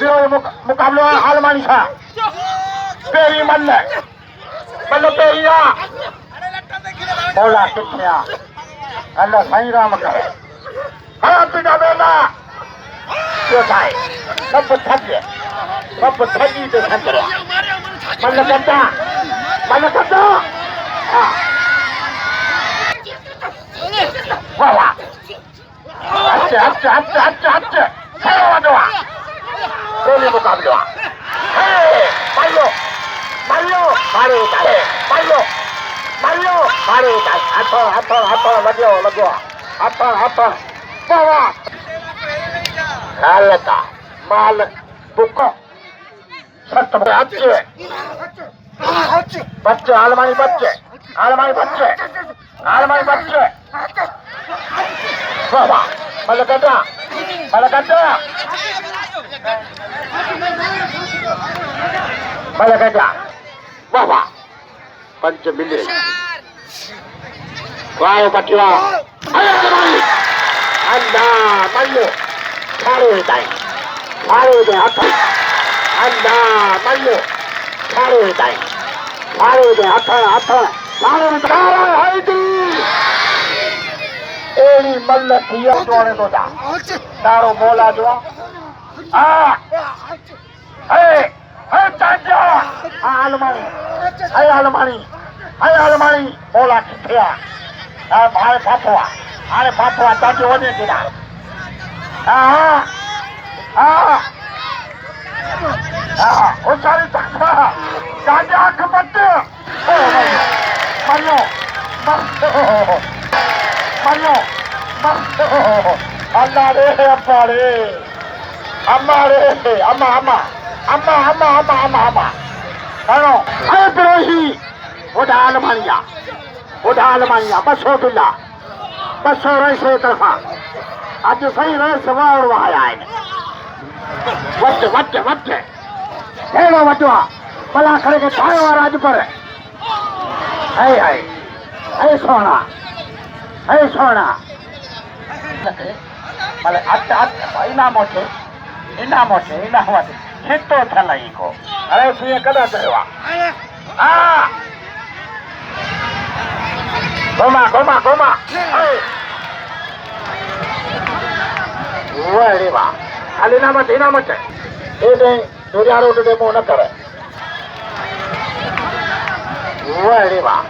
मुकाबलो आलमानी था पेरी मल्ल पेरिया बोला कितने अल्लाह साईं राम करे हाँ पिता बेटा क्यों थाए सब थके सब थकी तो थक रहा मल्ल करता हाँ वाह वाह अच्छा खड़ा हुआ पेरी मुकाबलो मारो मारे मारो मारे हाथों लगो हाथों बाबा हालता माल बुको सत्त बच्चे आलमानी बच्चे बाबा मलकटा बाबा पंच मिले वाह बटवा अंधा मल्लो खारे दे हाथ अंधा मल्लो खारे दे हाथ एड़ी मल्ल थिया जोड़े तो जा तारो बोला जो ताजा आलमानी बोला किथे मारे पापवा ताजो वने किदा उचारी ताजा आंख मत मरियो अल्लाह रे अम्मा हेलो अरे बिरोही वडा आलमानिया 200 किला 200 रही तरफा आज सही रहे सवार आया है वच्चे हेलो वटवा भला खड़े के थायो राज पर है सोना भले इनामो हितो थियल को अरे सीए कदा चयो घुमा अरे वाह हाल इनामत एडे दुरिया रोड दे मुंह न करे अरे वाह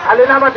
हाल इनामत